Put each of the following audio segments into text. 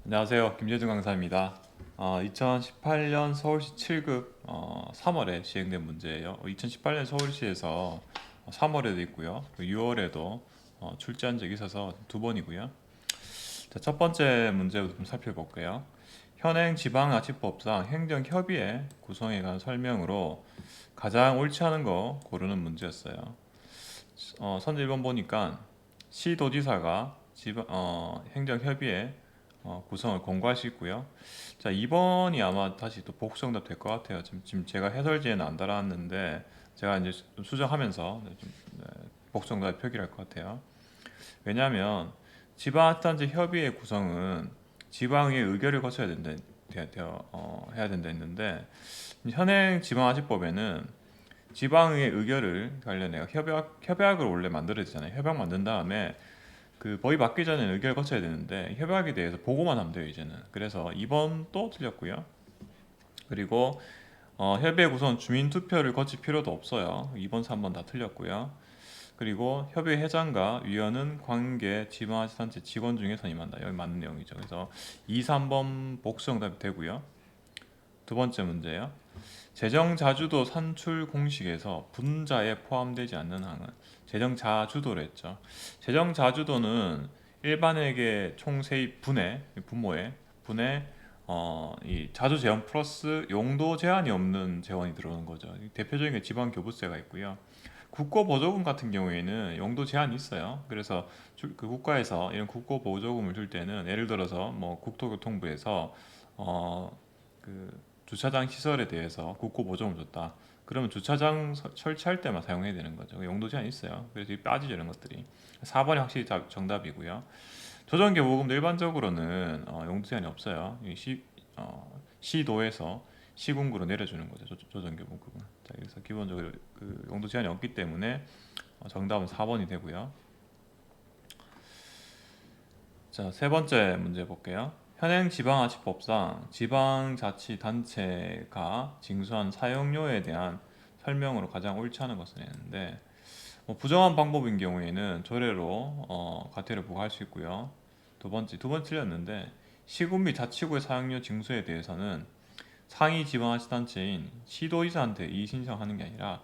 안녕하세요. 김재준 강사입니다. 2018년 서울시 7급 3월에 시행된 문제예요. 2018년 서울시에서 3월에도 있고요. 6월에도 출제한 적이 있어서 두 번이고요. 자, 첫 번째 문제부터 좀 살펴볼게요. 현행 지방자치법상 행정협의회 구성에 관한 설명으로 가장 옳지 않은 거 고르는 문제였어요. 선제 1번 보니까 시도지사가 행정협의회 구성을 권고할 수 있고요. 자, 2번이 아마 다시 또 복수정답 될 것 같아요. 지금 제가 해설지에는 안 달았는데 제가 이제 수정하면서 복수정답 표기를 할 것 같아요. 왜냐하면 지방자치단체 협의회 구성은 지방의 의결을 거쳐야 된다, 해야 된다 했는데 현행 지방자치법에는 지방의 의결을 관련해 협약을 원래 만들어야 되잖아요. 협약 만든 다음에 그 법이 받기 전에 의결을 거쳐야 되는데 협약에 대해서 보고만 하면 돼요 이제는. 그래서 2번 또 틀렸고요. 그리고 협의회 구성 주민 투표를 거칠 필요도 없어요. 2번, 3번 다 틀렸고요. 그리고 협의회 회장과 위원은 관계 지방자치단체 직원 중에 선임한다. 여기 맞는 내용이죠. 그래서 2, 3번 복수정답이 되고요. 두 번째 문제요. 재정자주도 산출 공식에서 분자에 포함되지 않는 항은 재정자주도로 했죠. 재정자주도는 일반에게 총세입 분모에 분에 이 자주 재원 플러스 용도 제한이 없는 재원이 들어오는 거죠. 대표적인 게 지방교부세가 있고요. 국고보조금 같은 경우에는 용도 제한이 있어요. 그래서 그 국가에서 이런 국고보조금을 줄 때는 예를 들어서 뭐 국토교통부에서 그 주차장 시설에 대해서 국고 보조금을 줬다. 그러면 주차장 설치할 때만 사용해야 되는 거죠. 용도 제한이 있어요. 그래서 빠지죠 이런 것들이. 4번이 확실히 정답이고요. 조정교부금도 일반적으로는 용도 제한이 없어요. 시도에서 시군구로 내려주는 거죠. 조정교부금은. 자, 그래서 기본적으로 그 용도 제한이 없기 때문에 정답은 4번이 되고요. 자, 세 번째 문제 볼게요. 현행 지방자치법상 지방자치단체가 징수한 사용료에 대한 설명으로 가장 옳지 않은 것을 했는데 부정한 방법인 경우에는 조례로 과태료 부과할 수 있고요. 두 번 틀렸는데 시군 및 자치구의 사용료 징수에 대해서는 상위 지방자치단체인 시도지사한테 이의 신청하는 게 아니라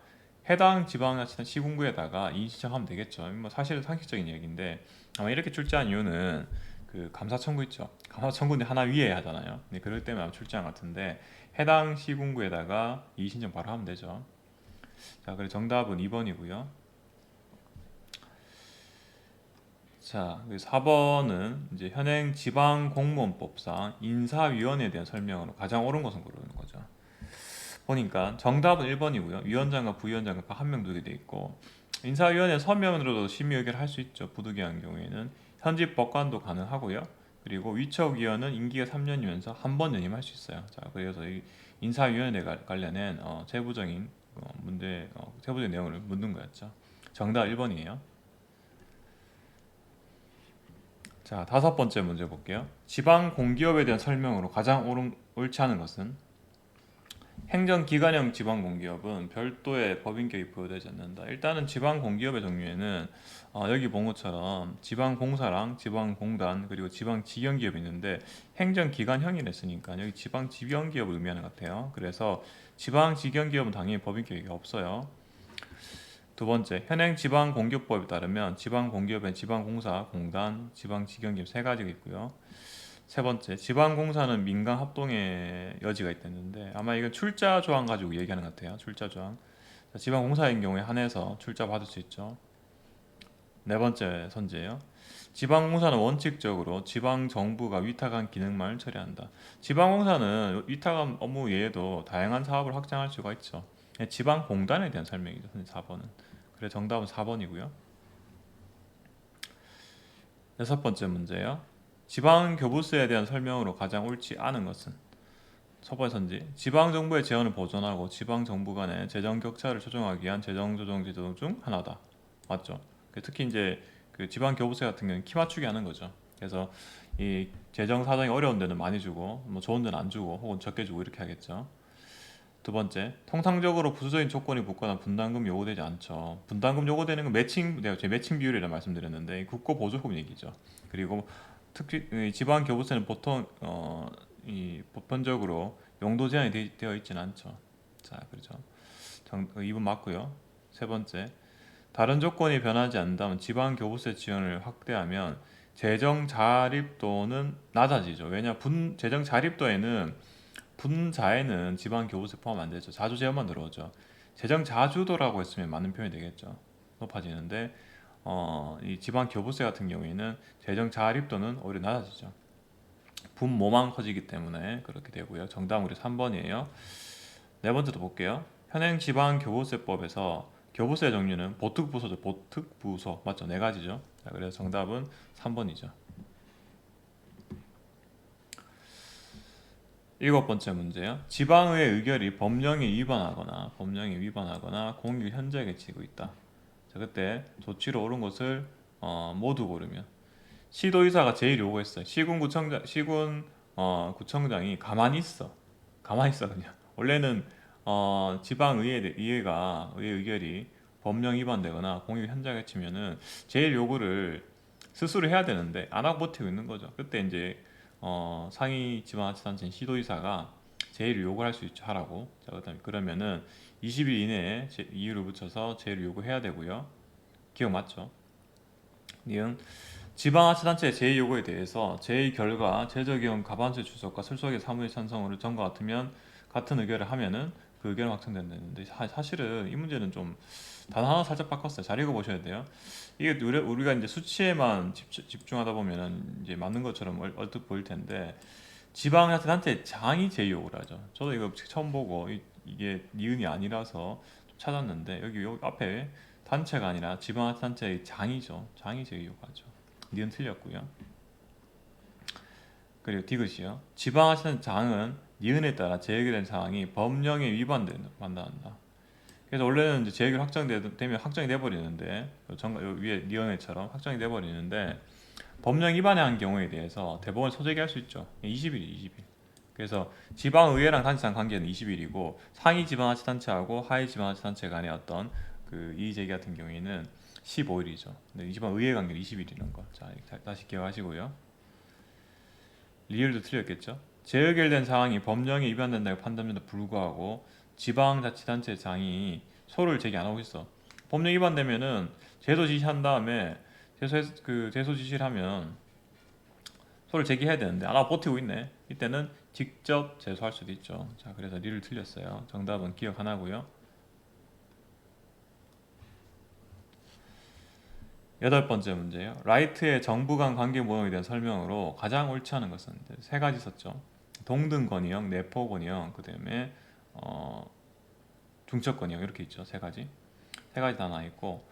해당 지방자치단 시군구에다가 이의 신청하면 되겠죠. 뭐 사실은 상식적인 얘기인데 아마 이렇게 출제한 이유는 그 감사 청구 있죠. 감사 청구는 하나 위에 하잖아요. 네, 그럴 때만 아마 출제한 것 같은데 해당 시군구에다가 이의 신청 바로 하면 되죠. 자, 그래서 정답은 2번이고요. 자, 4번은 이제 현행 지방공무원법상 인사위원회에 대한 설명으로 가장 옳은 것은 고르는 거죠. 보니까 정답은 1번이고요. 위원장과 부위원장과 각 한 명 두게 돼 있고 인사위원회 서면으로도 심의 의결을 할 수 있죠. 부득이한 경우에는 현직 법관도 가능하고요. 그리고 위촉위원은 임기가 3년이면서 한 번 연임할 수 있어요. 자, 그래서 이 인사위원회 관련된 세부적인 내용을 묻는 거였죠. 정답 1번이에요. 자, 다섯 번째 문제 볼게요. 지방 공기업에 대한 설명으로 가장 옳지 않은 것은 행정기관형 지방공기업은 별도의 법인격이 부여되지 않는다. 일단은 지방공기업의 종류에는 여기 본 것처럼 지방공사랑 지방공단 그리고 지방직영기업이 있는데 행정기관형이라 했으니까 여기 지방직영기업을 의미하는 것 같아요. 그래서 지방직영기업은 당연히 법인격이 없어요. 두 번째, 현행 지방공기업법에 따르면 지방공기업엔 지방공사, 공단, 지방직영기업 세 가지가 있고요. 세 번째, 지방공사는 민간 합동의 여지가 있다는데 아마 이건 출자 조항 가지고 얘기하는 것 같아요. 출자 조항. 자, 지방공사인 경우에 한해서 출자 받을 수 있죠. 네 번째 선지예요. 지방공사는 원칙적으로 지방정부가 위탁한 기능만을 처리한다. 지방공사는 위탁한 업무 외에도 다양한 사업을 확장할 수가 있죠. 지방공단에 대한 설명이죠. 4번은. 그래 정답은 4번이고요. 여섯 번째 문제예요. 지방교부세에 대한 설명으로 가장 옳지 않은 것은 첫 번째 선지 지방정부의 재원을 보존하고 지방정부 간의 재정 격차를 조정하기 위한 재정조정 제도 중 하나다. 맞죠? 특히 이제 그 지방교부세 같은 경우는 키 맞추기 하는 거죠. 그래서 이 재정 사정이 어려운 데는 많이 주고 뭐 좋은 데는 안 주고 혹은 적게 주고 이렇게 하겠죠. 두 번째, 통상적으로 부수적인 조건이 붙거나 분담금 요구되지 않죠. 분담금 요구되는 건 매칭, 내가 제 매칭 비율이라 말씀드렸는데 국고 보조금 얘기죠. 그리고 특히 이 지방교부세는 보통 이 보편적으로 용도 제한이 되어 있지는 않죠. 자, 그렇죠. 2번 맞고요. 세 번째, 다른 조건이 변하지 않는다면 지방교부세 지원을 확대하면 재정 자립도는 낮아지죠. 왜냐, 재정 자립도에는 분자에는 지방교부세 포함 안 되죠. 자주 제한만 들어오죠. 재정 자주도라고 했으면 맞는 표현이 되겠죠. 높아지는데 이 지방교부세 같은 경우에는 재정 자립도는 오히려 낮아지죠. 분모만 커지기 때문에 그렇게 되고요. 정답은 우리 3번이에요. 네 번째도 볼게요. 현행 지방교부세법에서 교부세 종류는 보특부서죠. 보특부서 맞죠? 네 가지죠. 자, 그래서 정답은 3번이죠. 일곱 번째 문제요. 지방의 의결이 법령에 위반하거나 공익을 현저하게 치고 있다. 자, 그때 조치로 옳은 것을 모두 고르면 시도의사가 제일 요구했어요. 구청장이 가만히 있어 그냥. 원래는 의회 의결이 법령 위반되거나 공익을 현저하게 치면은 제일 요구를 스스로 해야 되는데 안 하고 버티고 있는 거죠. 그때 이제 상위 지방자치단체인 시도의사가 제의를 요구할 수 있죠, 하라고. 자, 그다음에 그러면은 20일 이내에 이유를 붙여서 제의를 요구해야 되고요. 기억 맞죠? 니은 지방자치단체의 제의 요구에 대해서 제의 결과 제적용 과반수의 출석과 출석의 사무의 찬성으로 전과 같으면 같은 의결을 하면은 그 의결은 확정된다는데 사실은 이 문제는 좀 단 하나 살짝 바꿨어요. 잘 읽어보셔야 돼요. 이게 우리가 이제 수치에만 집중하다 보면은 이제 맞는 것처럼 얼뜻 보일 텐데 지방자치단체 장이 제의 요구를 하죠. 저도 이거 처음 보고 이게 니은이 아니라서 좀 찾았는데 여기 앞에 단체가 아니라 지방자치단체의 장이죠. 장이 제의 요구하죠. 니은 틀렸고요. 그리고 디귿이요. 지방자치단체 장은 니은에 따라 재해결된 사항이 법령에 위반한다. 그래서 원래는 이제 재해결 확정되면 확정이 돼버리는데 요 위에 니은에처럼 확정이 돼버리는데 법령 위반한 경우에 대해서 대법원 소재기할 수 있죠. 20일. 그래서 지방의회랑 단체장 관계는 20일이고 상위 지방자치단체하고 하위 지방자치단체 간의 어떤 그 이의제기 같은 경우에는 15일이죠. 근데 지방의회 관계는 20일이라는 거. 자, 다시 기억하시고요. 리을도 틀렸겠죠. 재의결된 사항이 법령에 위반된다고 판단됨에도 불구하고 지방자치단체장이 소를 제기 안 하고 있어. 법령 위반되면은 제소 지시한 다음에 제소 지시를 하면 소를 제기해야 되는데 안 하고 버티고 있네. 이때는 직접 제소할 수도 있죠. 자, 그래서 리를 틀렸어요. 정답은 기억 하나고요. 여덟 번째 문제예요. 라이트의 정부 간 관계 모형에 대한 설명으로 가장 옳지 않은 것은 세 가지 썼죠. 동등권이형, 내포권이형, 그다음에 어, 중첩권이형 이렇게 있죠. 세 가지. 세 가지 다 나와 있고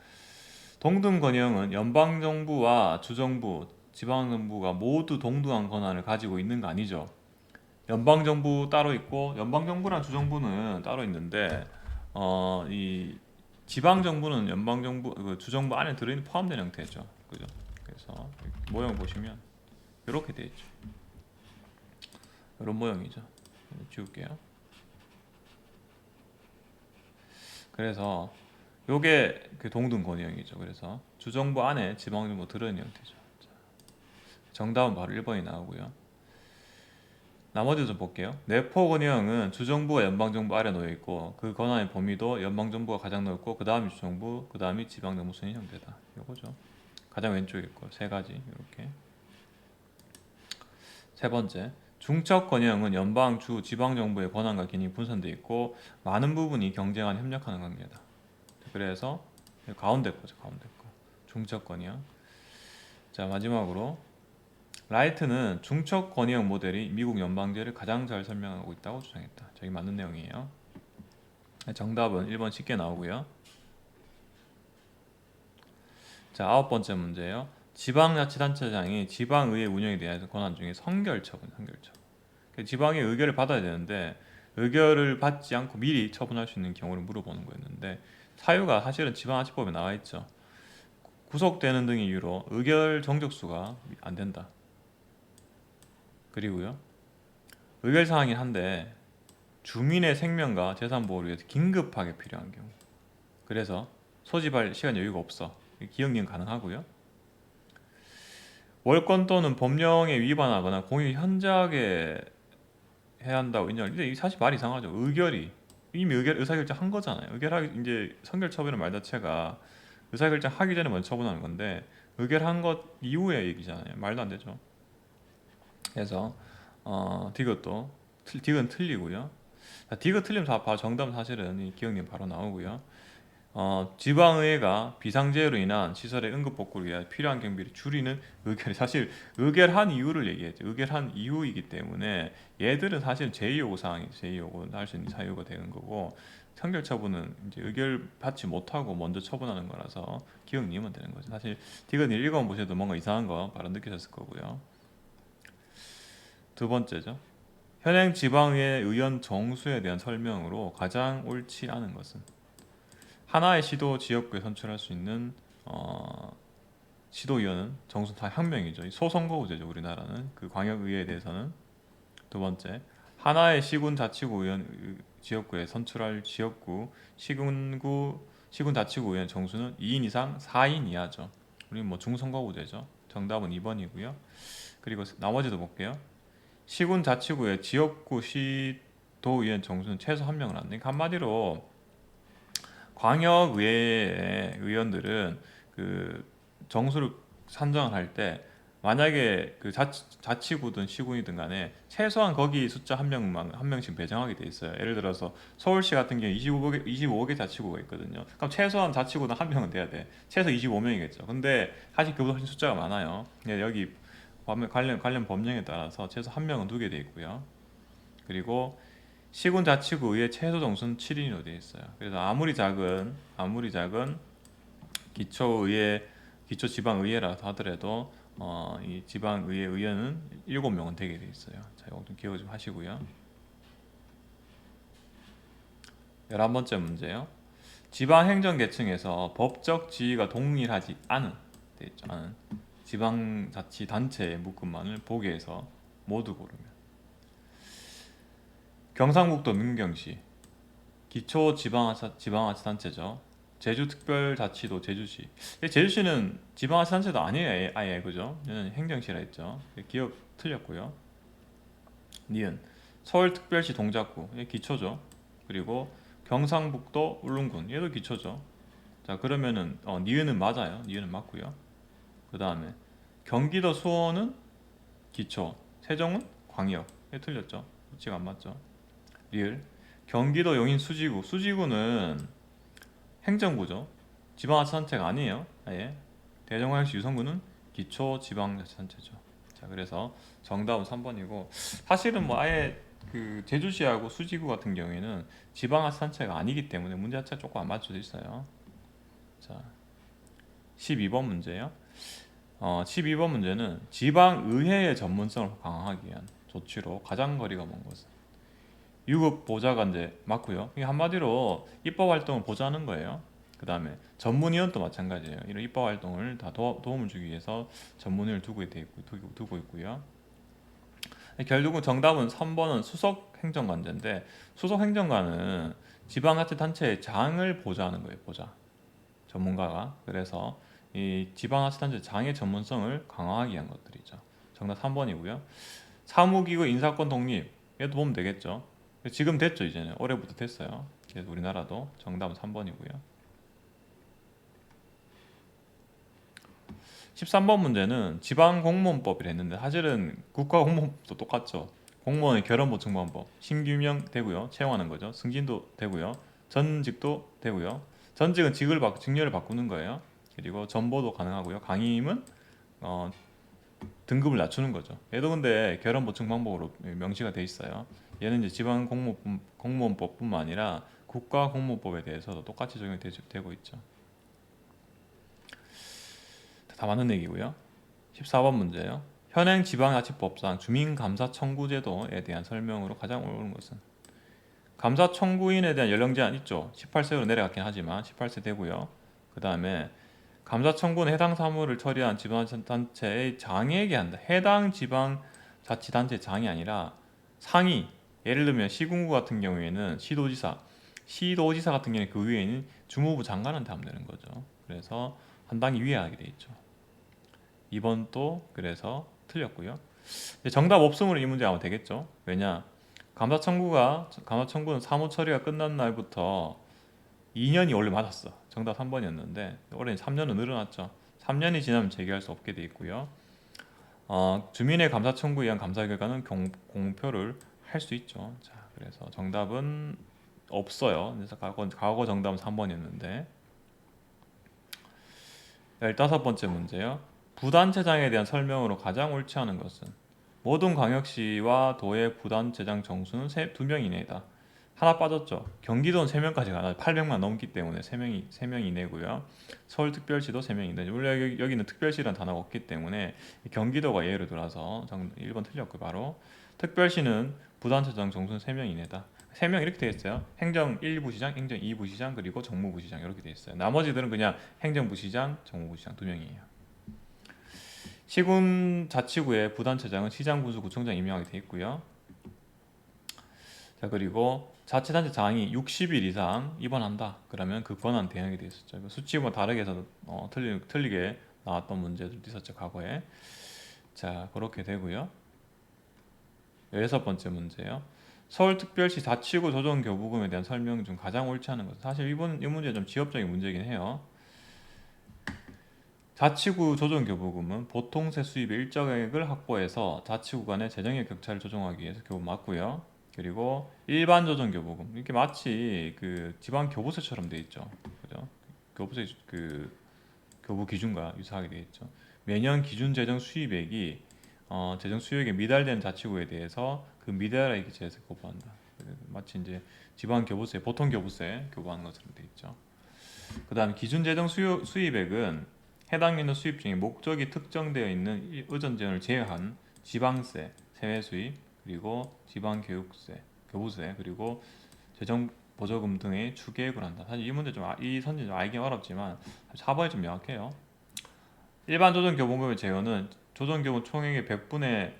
동등권이형은 연방 정부와 주정부, 지방 정부가 모두 동등한 권한을 가지고 있는 거 아니죠. 연방 정부 따로 있고 연방 정부랑 주정부는 따로 있는데 이 지방 정부는 연방 정부 주정부 안에 들어있는 포함된 형태죠. 그죠? 그래서 모형 보시면 이렇게 돼 있죠. 이런 모형이죠. 지울게요. 그래서 요게 그 동등 권위형이죠. 그래서 주정부 안에 지방 정부 들어있는 형태죠. 정답은 바로 1번이 나오고요. 나머지 좀 볼게요. 내포 권위형은 주정부가 연방정부 아래 놓여 있고 그 권한의 범위도 연방정부가 가장 넓고 그 다음이 주정부, 그 다음이 지방정부 순위 형태다. 이거죠. 가장 왼쪽에 있고 세 가지 이렇게. 세 번째, 중첩 권위형은 연방, 주, 지방정부의 권한과 기능이 분산되어 있고 많은 부분이 경쟁하는 협력하는 관계다. 그래서 가운데 거죠, 가운데 거. 중첩 권위형. 자, 마지막으로 라이트는 중첩 권위형 모델이 미국 연방제를 가장 잘 설명하고 있다고 주장했다. 저기 맞는 내용이에요. 정답은 1번 쉽게 나오고요. 자, 아홉 번째 문제예요. 지방자치단체장이 지방의회 운영에 대한 권한 중에 선결처분. 지방의 의결을 받아야 되는데 의결을 받지 않고 미리 처분할 수 있는 경우를 물어보는 거였는데 사유가 사실은 지방자치법에 나와 있죠. 구속되는 등의 이유로 의결 정적수가 안 된다. 그리고요. 의결 사항이긴 한데 주민의 생명과 재산 보호를 위해서 긴급하게 필요한 경우. 그래서 소집할 시간 여유가 없어. 기억력 가능하고요. 월권 또는 법령에 위반하거나 공익 현저하게 해야 한다고 인정을. 근데 이게 사실 말이 이상하죠. 의결이 이미 의사결정 한 거잖아요. 의결하기 이제 선결 처분의 말 자체가 의사결정 하기 전에 먼저 처분하는 건데 의결한 것 이후의 얘기잖아요. 말도 안 되죠. 그래서 디귿도 디귿은 틀리고요. 자, 디귿 틀리면 바로 정답은 사실은 이 기억님 바로 나오고요. 지방의회가 비상재해로 인한 시설의 응급복구를 위해 필요한 경비를 줄이는 의결이 사실 의결한 이유를 얘기했죠. 의결한 이유이기 때문에 얘들은 사실 제2요구 사항이 제2요구는 할 수 있는 사유가 되는 거고 선결 처분은 이제 의결 받지 못하고 먼저 처분하는 거라서 기억님은 되는 거죠. 사실 디귿 읽어만 보셔도 뭔가 이상한 거 바로 느끼셨을 거고요. 두 번째죠. 현행 지방의회 의원 정수에 대한 설명으로 가장 옳지 않은 것은 하나의 시도 지역구에 선출할 수 있는 시도의원은 정수 다 한 명이죠. 소선거구제죠. 우리나라는 그 광역의회에 대해서는. 두 번째, 하나의 시군 자치구 의원 지역구에 선출할 지역구 시군 자치구 의원 정수는 2인 이상 4인 이하죠. 우리는 뭐 중선거구제죠. 정답은 2번이고요. 그리고 나머지도 볼게요. 시군 자치구의 지역구 시도의원 정수는 최소 한 명을 안 돼. 그러니까 한마디로 광역의회 의원들은 그 정수를 산정을 할 때 만약에 그 자치구든 시군이든 간에 최소한 거기 숫자 한 명씩 배정하게 돼 있어요. 예를 들어서 서울시 같은 경우 25개 자치구가 있거든요. 그럼 최소한 자치구는 한 명은 돼야 돼. 최소 25명이겠죠. 근데 사실 그보다 훨씬 숫자가 많아요. 여기 관련 법령에 따라서 최소 한 명은 두게 돼 있고요. 그리고 시군 자치구 의회 최소 정수는 7인으로 되어 있어요. 그래서 아무리 작은 기초의회, 기초지방의회라 하더라도 이 지방의회 의원은 7명은 되게 되어 있어요. 자, 이거 좀 기억 좀 하시고요. 11번째 문제요. 지방행정계층에서 법적 지위가 동일하지 않은 되어 있죠. 않은 지방자치단체의 묶음만을 보기에서 모두 고르면 경상북도 민경시 기초지방자치단체죠. 제주특별자치도 제주시. 제주시는 지방자치단체도 아니에요. 아예 그죠? 얘는 행정시라 했죠. 기억 틀렸고요. 니은 서울특별시 동작구 얘 기초죠. 그리고 경상북도 울릉군 얘도 기초죠. 자 그러면은 니은은 맞아요. 니은은 맞고요. 그 다음에 경기도 수원은 기초, 세종은 광역 얘 틀렸죠. 위치가 안 맞죠. 리을 경기도 용인 수지구는 행정부죠. 지방자치단체가 아니에요. 아예 대전광역시 유성구는 기초지방자치단체죠. 자 그래서 정답은 3번이고 사실은 뭐 아예 그 제주시하고 수지구 같은 경우에는 지방자치단체가 아니기 때문에 문제 자체가 조금 안 맞춰져 있어요. 자 12번 문제요. 12번 문제는 지방의회의 전문성을 강화하기 위한 조치로 가장 거리가 먼 것은 유급 보좌관제 맞고요. 이게 한마디로 입법 활동을 보좌하는 거예요. 그 다음에 전문위원도 마찬가지예요. 이런 입법 활동을 다 도움을 주기 위해서 전문위를 두고 있고요. 결국은 정답은 3번은 수석행정관제인데 수석행정관은 지방자치단체의 장을 보좌하는 거예요. 보좌 전문가가. 그래서 이 지방자치단체 장의 전문성을 강화하기 위한 것들이죠. 정답 3번이고요. 사무기구 인사권 독립 얘도 보면 되겠죠. 지금 됐죠. 이제는 올해부터 됐어요. 그래서 우리나라도 정답은 3번이고요. 13번 문제는 지방공무원법이라 했는데 사실은 국가공무원법도 똑같죠. 공무원의 결혼보충방법 신규명 되고요. 채용하는 거죠. 승진도 되고요. 전직도 되고요. 전직은 직렬을 바꾸는 거예요. 그리고 전보도 가능하고요. 강임은 등급을 낮추는 거죠. 얘도 근데 결혼보충방법으로 명시가 돼 있어요. 얘는 이제 지방공무원법뿐만 아니라 국가공무법에 대해서도 똑같이 적용이 되고 있죠. 다 맞는 얘기고요. 14번 문제예요. 현행 지방자치법상 주민감사 청구제도에 대한 설명으로 가장 옳은 것은 감사 청구인에 대한 연령 제한 있죠. 18세로 내려갔긴 하지만 18세 되고요. 그 다음에 감사 청구는 해당 사무를 처리한 지방자치단체의 장에게 한다. 해당 지방자치단체 장이 아니라 상위. 예를 들면 시군구 같은 경우에는 시도지사 같은 경우에 그 위에는 주무부 장관한테 하면 되는 거죠. 그래서 한 단계 위에 하게 돼 있죠. 2번도 그래서 틀렸고요. 이제 정답 없음으로 이 문제 아마 되겠죠. 왜냐? 감사 청구는 사무 처리가 끝난 날부터 2년이 원래 맞았어. 정답 3번이었는데 올해는 3년은 늘어났죠. 3년이 지나면 제기할 수 없게 돼 있고요. 주민의 감사 청구에 의한 감사 결과는 공표를 할 수 있죠. 자, 그래서 정답은 없어요. 그래서 과거 정답은 3번이었는데 15번째 문제요. 부단체장에 대한 설명으로 가장 옳지 않은 것은 모든 광역시와 도의 부단체장 정수는 2명 이내이다. 하나 빠졌죠. 경기도는 3명까지 가나 800만 넘기 때문에 3명 이내고요. 서울특별시도 3명 이내. 원래 여기는 특별시라는 단어가 없기 때문에 경기도가 예를 들어서 1번 틀렸고 바로 특별시는 부단체장 정수는 3명 이내다. 3명 이렇게 되어 있어요. 행정 1부시장, 행정 2부시장, 그리고 정무부시장 이렇게 되어 있어요. 나머지들은 그냥 행정부시장, 정무부시장 2명이에요. 시군 자치구의 부단체장은 시장, 군수, 구청장 임명하게 되어 있고요. 자, 그리고 자치단체 장이 60일 이상 입원한다. 그러면 그 권한 대행이 되어 있었죠. 수치와 다르게 해서 틀리게 나왔던 문제들도 있었죠, 과거에. 자, 그렇게 되고요. 16번째 문제요. 서울특별시 자치구 조정교부금에 대한 설명 중 가장 옳지 않은 것은 사실 이 문제 좀 지엽적인 문제이긴 해요. 자치구 조정교부금은 보통세 수입의 일정액을 확보해서 자치구 간의 재정의 격차를 조정하기 위해서 교부 맞고요. 그리고 일반 조정교부금 이렇게 마치 그 지방 교부세처럼 돼 있죠. 그죠? 교부세 그 교부 기준과 유사하게 돼 있죠. 매년 기준 재정 수입액이 재정 수익에 미달되는 자치구에 대해서 그 미달액에 기재해서 교부한다. 마치 이제 지방 교부세, 보통 교부세 교부하는 것처럼 돼 있죠. 그다음 기준 재정 수입액은 해당 연도 수입 중에 목적이 특정되어 있는 의전 지원을 제외한 지방세, 세외 수입, 그리고 지방교육세, 교부세, 그리고 재정 보조금 등의 추계액을 한다. 사실 이 문제 이 선지 좀 알기 어렵지만 4번이 좀 명확해요. 일반 조정교부금의 제외는 조정교부 총액의 100분의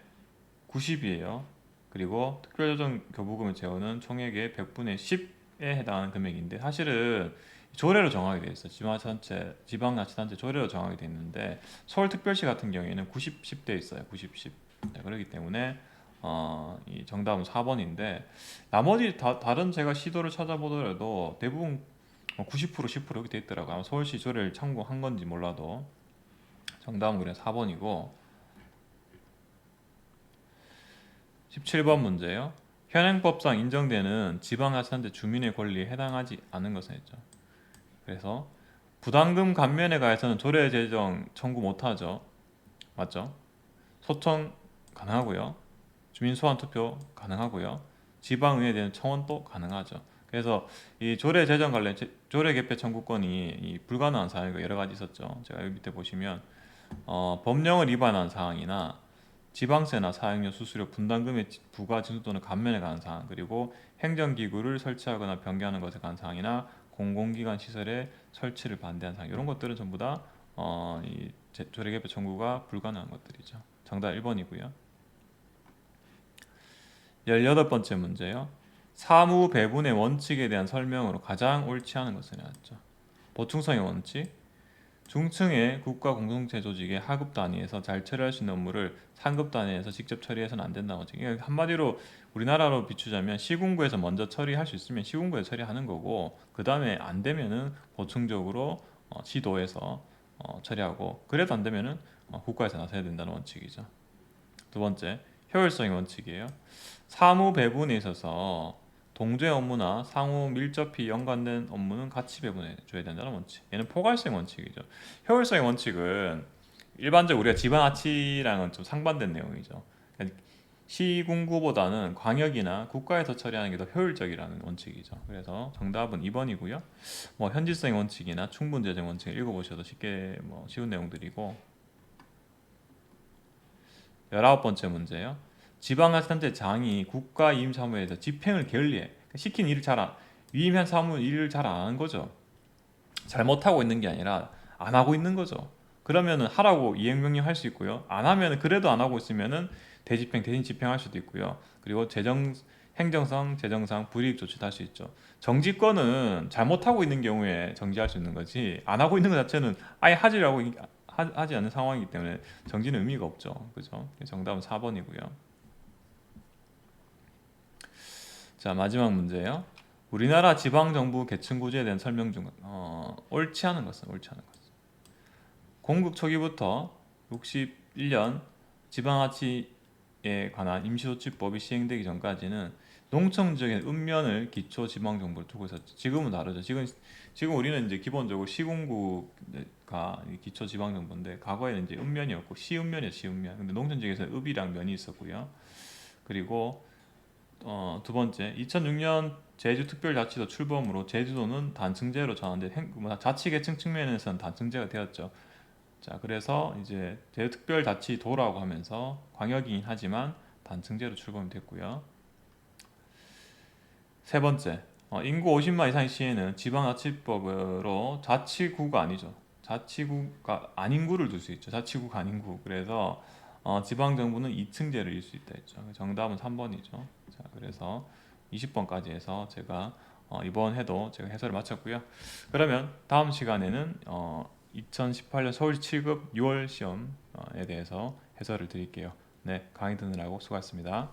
90이에요. 그리고 특별조정교부금의 제외는 총액의 100분의 10에 해당하는 금액인데 사실은 조례로 정하게 돼 있어. 지방자치단체 조례로 정하게 돼 있는데 서울특별시 같은 경우에는 90, 10대 있어요. 90, 10. 네, 그렇기 때문에 이 정답은 4번인데 나머지 다른 제가 시도를 찾아보더라도 대부분 90% 10% 이렇게 돼 있더라고요. 아마 서울시 조례를 참고한 건지 몰라도 정답은 그래 4번이고 17번 문제요. 현행법상 인정되는 지방자치단체 주민의 권리에 해당하지 않은 것은 했죠. 그래서 부담금 감면에 가해서는 조례 제정 청구 못하죠. 맞죠? 소청 가능하고요. 주민 소환 투표 가능하고요. 지방의회에 대한 청원도 가능하죠. 그래서 이 조례 제정 관련 조례 개표 청구권이 불가능한 사항이 여러 가지 있었죠. 제가 여기 밑에 보시면 법령을 위반한 사항이나 지방세나 사용료, 수수료, 분담금의 부과 징수 또는 감면에 관한 사항, 그리고 행정기구를 설치하거나 변경하는 것에 관한 사항이나 공공기관 시설의 설치를 반대한 사항, 이런 것들은 전부 다 이 조례개표 청구가 불가능한 것들이죠. 정답 1번이고요. 18번째 문제요. 사무 배분의 원칙에 대한 설명으로 가장 옳지 않은 것은 나왔죠. 보충성의 원칙, 중층의 국가 공동체 조직의 하급 단위에서 잘 처리할 수 있는 업무를 상급 단위에서 직접 처리해서는 안 된다고 하죠. 그러니까 한마디로 우리나라로 비추자면 시군구에서 먼저 처리할 수 있으면 시군구에서 처리하는 거고 그 다음에 안 되면은 보충적으로 시도에서 처리하고 그래도 안 되면은 국가에서 나서야 된다는 원칙이죠. 두 번째, 효율성의 원칙이에요. 사무 배분에 있어서 동조의 업무나 상호 밀접히 연관된 업무는 같이 배분해 줘야 된다는 원칙. 얘는 포괄성 원칙이죠. 효율성의 원칙은 일반적으로 우리가 지방자치랑은 좀 상반된 내용이죠. 그러니까 시군구보다는 광역이나 국가에서 처리하는 게 더 효율적이라는 원칙이죠. 그래서 정답은 2번이고요. 뭐 현실성의 원칙이나 충분재정 원칙을 읽어보셔도 쉽게 쉬운 내용들이고 19번째 문제요. 지방자치단체 장이 국가 이임 사무에서 집행을 게을리해. 시킨 일을 위임한 사무 일을 잘 안 하는 거죠. 잘못하고 있는 게 아니라 안 하고 있는 거죠. 그러면은 하라고 이행명령 할 수 있고요. 안 하면 그래도 안 하고 있으면은 대신 집행할 수도 있고요. 그리고 행정상, 재정상 불이익 조치도 할 수 있죠. 정지권은 잘못하고 있는 경우에 정지할 수 있는 거지 안 하고 있는 것 자체는 아예 하지 않는 상황이기 때문에 정지는 의미가 없죠. 그죠? 정답은 4번이고요. 자, 마지막 문제예요. 우리나라 지방정부 계층 구조에 대한 설명 중 옳지 않은 것은 옳지 않은 것. 공국 초기부터 61년 지방자치에 관한 임시조치법이 시행되기 전까지는 농촌 지역의 읍면을 기초 지방정부로 두고 있었죠. 지금은 다르죠. 지금 우리는 이제 기본적으로 시군구가 기초 지방정부인데 과거에는 이제 읍면이었고 시읍면이에요. 시읍면. 근데 농촌 지역에서는 읍이랑 면이 있었고요. 그리고 두 번째, 2006년 제주특별자치도 출범으로 제주도는 단층제로 전환돼 자치계층 측면에서는 단층제가 되었죠. 자, 그래서 이제 제주특별자치도라고 하면서 광역이긴 하지만 단층제로 출범이 됐고요. 세 번째, 인구 50만 이상의 시에는 지방자치법으로 자치구가 아니죠. 자치구가 아닌 구를 둘 수 있죠. 자치구가 아닌 구. 그래서 지방정부는 2층제를 일 수 있다 했죠. 정답은 3번이죠. 자, 그래서 20번까지 해서 제가 이번 해도 제가 해설을 마쳤고요. 그러면 다음 시간에는 2018년 서울시 7급 6월 시험에 대해서 해설을 드릴게요. 네, 강의 듣느라고 수고하셨습니다.